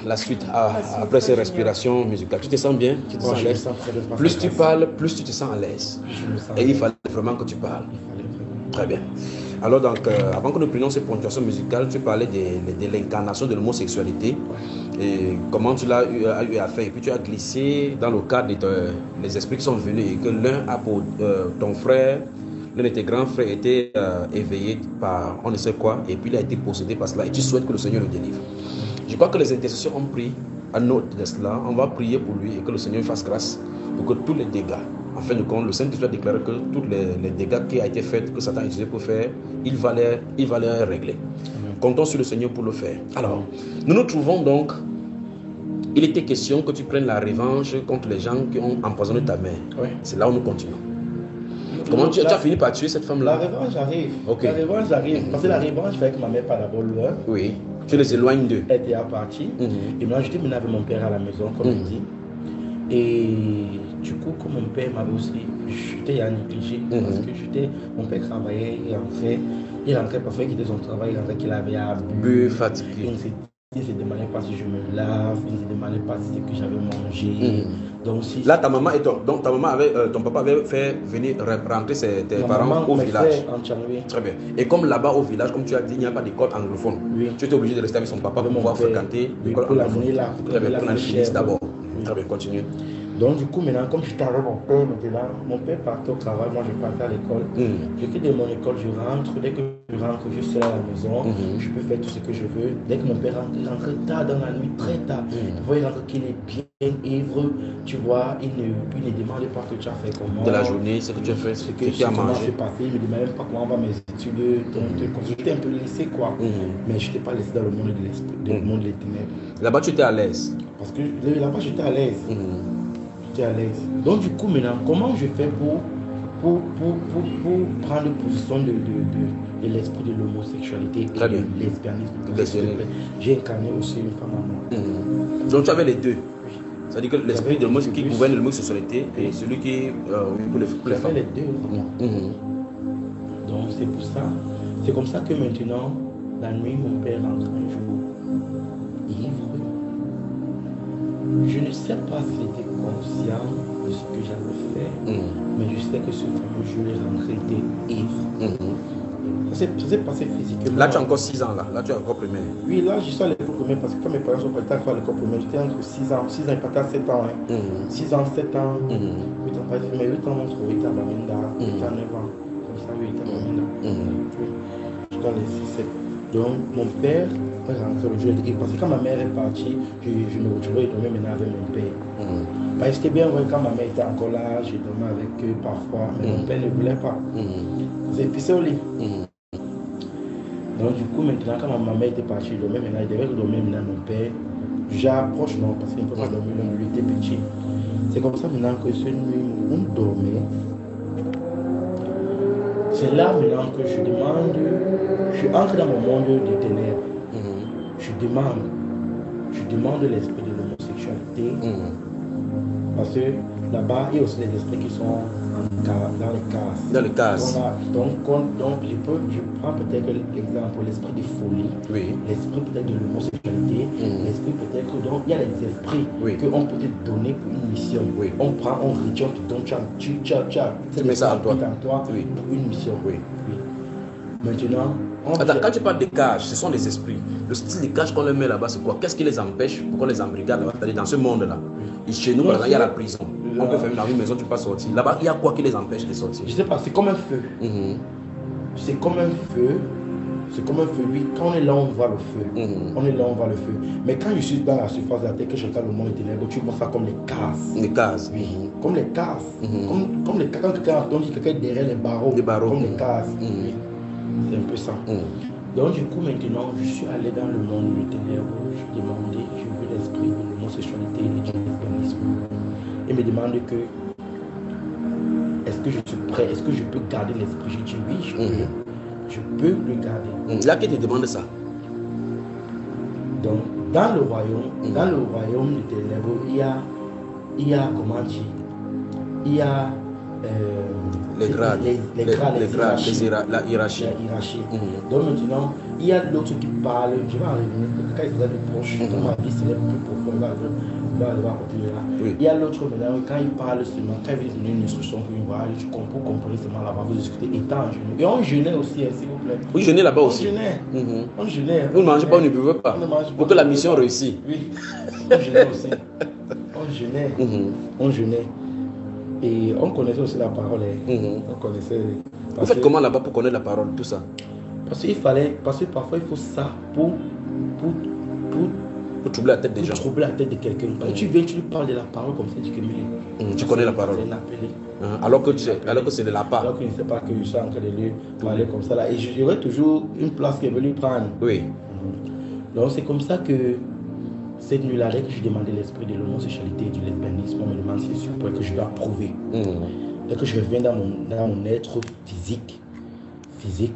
La suite après ces respirations musicales. Tu te sens bien? Tu te sens à l'aise? Plus tu parles, plus tu te sens à l'aise. Et il fallait vraiment que tu parles. Très bien. Alors donc, avant que nous prenions ces ponctuations musicales, tu parlais de l'incarnation de l'homosexualité et comment tu l'as eu à faire. Et puis tu as glissé dans le cadre des esprits qui sont venus et que l'un a pour ton frère, l'un de tes grands frères était éveillé par on ne sait quoi et puis il a été possédé par cela et tu souhaites que le Seigneur le délivre. Je crois que les intercesseurs ont pris à note de cela. On va prier pour lui et que le Seigneur fasse grâce pour que tous les dégâts, en fin de compte, le Saint-Esprit a déclaré que tous les dégâts qui ont été faits, que Satan a utilisé pour faire, il va les régler. Comptons sur le Seigneur pour le faire. Alors, nous nous trouvons donc, il était question que tu prennes la revanche contre les gens qui ont empoisonné ta mère. Oui. C'est là où nous continuons. Comment tu as fini par tuer cette femme-là? La revanche arrive. Okay. La revanche arrive. Parce que la revanche fait que ma mère part d'abord loin. Oui. Tu les éloignes d'eux. Elle était partie. Et moi, j'étais mené avec mon père à la maison, comme il dit. Et du coup, comme mon père m'avait aussi, j'étais négligé parce que mon père travaillait, il rentrait parfois, il quittait son travail, il rentrait qu'il avait bu, fatigué. Il ne se demandait pas si je me lave, il ne se demandait pas si que j'avais mangé. Donc, là, ta maman ton papa avait fait venir rentrer tes parents au village. Très bien. Et comme là-bas au village, comme tu as dit, il n'y a pas d'école anglophone. Oui. Tu étais obligé de rester avec son papa pour pouvoir fréquenter l'école anglophone. Très bien, pour la finisse d'abord. Très bien, continue. Donc du coup maintenant, comme j'étais avec mon père partait au travail, moi je partais à l'école. Je quitte de mon école, je rentre, dès que je rentre, je suis à la maison, je peux faire tout ce que je veux. Dès que mon père rentre, il rentre tard dans la nuit, très tard. Parfois il rentre qu'il est bien ivre, tu vois, il ne demande pas que tu as fait comment. De la journée, ce que tu as fait, ce que tu as mangé. Il ne me demande même pas comment va mes études, j'étais un peu laissé quoi. Mais je n'étais pas laissé dans le monde de l'esprit, dans le monde des ténèbres. Là-bas tu étais à l'aise? Parce que là-bas j'étais à l'aise. À l'aise. Donc du coup maintenant, comment je fais pour prendre position de l'esprit de l'homosexualité et de lesbianisme? J'ai incarné aussi une femme à moi. Donc tu avais les deux. C'est-à-dire que l'esprit de l'homosexualité qui gouverne l'homosexualité et celui qui pour les femmes. Les deux vraiment. Donc c'est pour ça. C'est comme ça que maintenant, la nuit, mon père rentre un jour ivre. Je ne sais pas s'il était conscient de ce que j'avais fait, mais je sais que ce fameux jour, il rentré était ivre. Ça s'est passé physiquement. Là, tu as encore 6 ans, là tu as encore primaire. Oui, là, je suis à l'école primaire parce que quand mes parents sont partis à l'école primaire, j'étais entre 6 ans, ils partaient à 7 ans. 6 ans, 7 ans, 8 ans, mais 8 ans, on se trouvait à Baminda, 8 ans, 9 ans, comme ça, 8 ans, Baminda. Je dois les 6, 7. Donc, mon père est rentré le jour et parce que quand ma mère est partie, je me retrouvais et dormais maintenant avec mon père. Parce que bien, quand ma mère était encore là, je dormais avec eux parfois, mais mon père ne voulait pas. J'ai pissé au lit. Donc, du coup, maintenant, quand ma mère était partie, je dormais maintenant, il devait dormir maintenant mon père. J'approche, non, parce qu'il ne peut pas dormir, donc lui était petit. C'est comme ça maintenant que cette nuit, on dormait. C'est là maintenant que je demande, je entre dans mon monde des ténèbres. Je demande l'esprit de l'homosexualité. Parce que là-bas, il y a aussi des esprits qui sont dans les cases. Dans les cases. Donc je prends peut-être l'exemple, l'esprit de folie, l'esprit peut-être de l'homosexualité, l'esprit peut-être que donc il y a des esprits qu'on peut te donner pour une mission. On prend, on retient, donc tu mets ça en toi pour une mission. Maintenant, attends, quand tu parles des cages, ce sont des esprits. Le style de cage qu'on leur met là-bas, c'est quoi? Qu'est-ce qui les empêche pour qu'on les embrigade là-bas? C'est-à-dire dans ce monde-là. Et chez nous, par exemple, il y a la prison. On peut fermer dans une maison, tu peux pas sortir. Là-bas, il y a quoi qui les empêche de sortir? Je sais pas, c'est comme un feu. C'est comme un feu. C'est comme un feu. Oui, quand on est là, on voit le feu. On est là, on voit le feu. Mais quand je suis dans la surface de la terre, que je regarde le monde des ténèbres, tu vois ça comme les cases. Les cases. Oui. Comme les cases. Comme les cases. Quand quelqu'un est derrière les barreaux. Les barreaux. Comme les cases. Oui. C'est un peu ça. Donc du coup maintenant, je suis allé dans le monde des ténèbres, je demandais, je veux l'esprit de l'homosexualité et du lesbianisme. Il me demande que, est-ce que je suis prêt, est-ce que je peux garder l'esprit? Je dis oui, je peux le garder. Là qui te demande ça? Donc dans le royaume des ténèbres, il y a comment dire, il y a grades, la hiérarchie. Donc maintenant, il y a l'autre qui parle, je vais en revenir, quand il sera plus proche, dans ma vie, c'est plus profond, on va continuer là. Il y a l'autre maintenant, quand il parle seulement, quand il veut donner une instruction pour une voix, tu comprends, comprenez seulement là-bas, vous discutez, étant en jeûne. Et on jeûnait aussi, s'il vous plaît. Oui, jeûnez là-bas aussi. On jeûnait. Vous ne mangez pas, vous ne buvez pas. Pour que la mission réussisse. Oui, on jeûnait aussi. On jeûnait. Et on connaissait aussi la parole. On connaissait. Vous faites comment là-bas pour connaître la parole, tout ça? Parce que parfois il faut ça pour troubler la tête des gens. Troubler la tête de quelqu'un. Quand tu viens, tu lui parles de la parole comme ça, tu dis que tu connais la parole. C'est un appelé. Alors que c'est de la part. Alors qu'il ne sait pas que je suis en train de lui parler comme ça là. Et j'aurai toujours une place qu'elle veut lui prendre. Oui. Donc c'est comme ça que cette nuit-là, dès que je demandais l'esprit de l'homosexualité et du lesbianisme, on me demande si c'est pour que je dois prouver. Dès que je reviens dans mon être physique,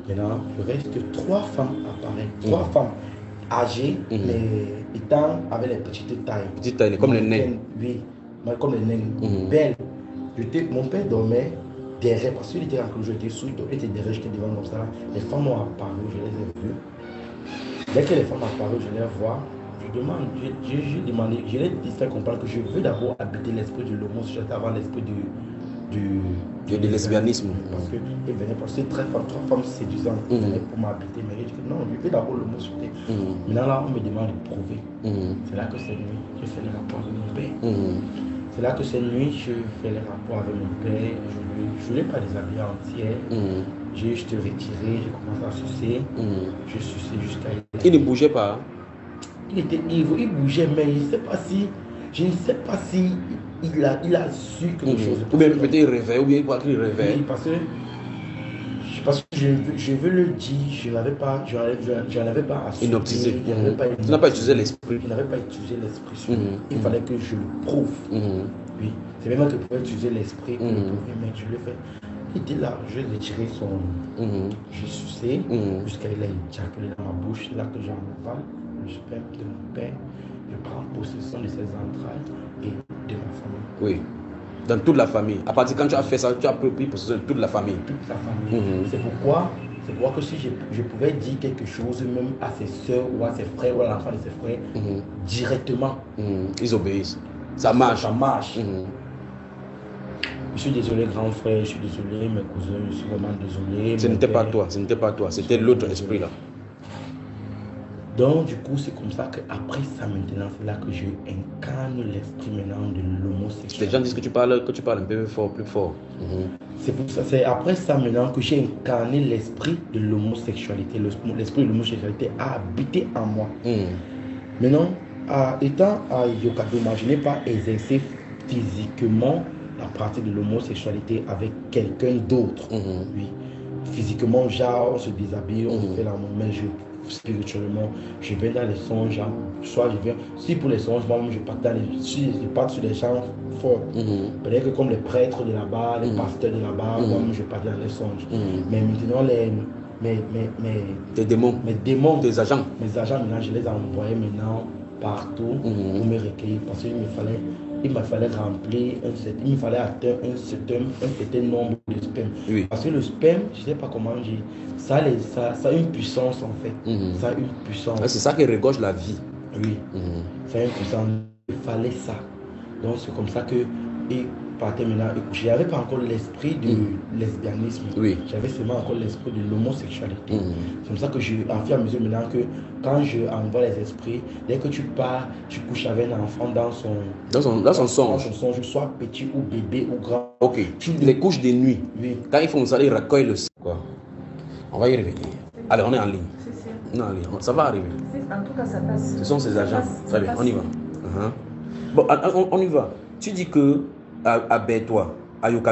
maintenant, je reste que 3 femmes apparaissent. 3 femmes âgées, mais étant avec les petites tailles. Petites tailles, comme les nains. Oui, comme les nains. Belles. Mon père dormait derrière, parce qu'il était en cloche, j'étais sous, il était derrière, j'étais devant comme ça. Là. Les femmes ont apparu, je les ai vues. Dès que les femmes apparu, je les vois. Je l'ai dit faire comprendre que je veux d'abord habiter l'esprit de l'homosexualité avant l'esprit du lesbianisme. Parce qu'il venait passer 3 femmes séduisantes pour m'habiter. Mais je dis non, je veux d'abord l'homosexualité. Maintenant là, on me demande de prouver. C'est là que cette nuit, je fais les rapports avec mon père. C'est là que cette nuit, je fais les rapports avec mon père. Je ne l'ai pas déshabillé entière. J'ai juste retiré, j'ai commencé à sucer. Je suçais jusqu'à... Il ne bougeait pas. Il était ivre, il bougeait, mais je ne sais pas si il a su quelque chose. Ou bien peut-être il rêvait, ou bien il rêvait. Oui, parce que je veux le dire, je n'avais pas assez. Inoptisé. Tu n'as pas utilisé l'esprit. Je n'avais pas utilisé l'esprit sur lui. Il fallait que je le prouve. Oui. C'est même que je pouvais utiliser l'esprit pour le prouver, mais je l'ai fait. Il était là, je l'ai tiré son. J'ai sucé jusqu'à il a éjaculé dans ma bouche. C'est là que j'en parle. Le sperme de mon père, je prends possession de ses entrailles et de ma famille. Oui, dans toute la famille. À partir quand tu as fait ça, tu as pris possession de toute la famille. Toute la famille. C'est pourquoi que si je pouvais dire quelque chose même à ses soeurs ou à ses frères ou à l'enfant de ses frères, directement. Ils obéissent. Ça marche. Ça marche. Je suis désolé, grand frère, je suis désolé, mes cousins, je suis vraiment désolé. Ce n'était pas toi, c'était l'autre esprit là. Donc, du coup, c'est comme ça qu'après ça, maintenant, c'est là que je incarne l'esprit maintenant de l'homosexualité. Les gens disent que tu parles un peu fort, plus fort. C'est pour ça, c'est après ça maintenant que j'ai incarné l'esprit de l'homosexualité. L'esprit de l'homosexualité a habité en moi. Maintenant, étant à Yokadoma, je n'ai pas exercé physiquement la pratique de l'homosexualité avec quelqu'un d'autre. Oui. Physiquement, genre, on se déshabille, on se fait l'amour, mais spirituellement, je vais dans les songes, soit je viens, si pour les songes, moi-même je parte sur les champs forts. Peut-être que comme les prêtres de là-bas, les pasteurs de là-bas, moi-même je parte dans les songes. Mais maintenant, mes démons, tes agents. Mes agents, maintenant, je les envoie maintenant partout pour me recueillir parce qu'il me fallait remplir il me fallait atteindre un certain nombre de sperme. Oui. Parce que le sperme, je ne sais pas comment dire, ça a une puissance en fait. Ça a une puissance. C'est ça qui regorge la vie. Oui. Ça a une puissance. Il fallait ça. Donc c'est comme ça que partait maintenant. Je n'avais pas encore l'esprit du lesbianisme. Oui. J'avais seulement encore l'esprit de l'homosexualité. C'est comme ça que en fur et à mesure maintenant que quand je envoie les esprits, dès que tu pars, tu couches avec un enfant dans son songe, soit petit ou bébé ou grand. Ok. Les couches de nuit. Oui. Quand ils font ça, ils recueillent le sang. On va y revenir. Allez, on est en ligne. On est en ligne. Ça va arriver. En tout cas, ça passe. Ce sont ces agents. Très bien, on y va. Bon, on y va. Tu dis que à Bétois, à Yokadoma,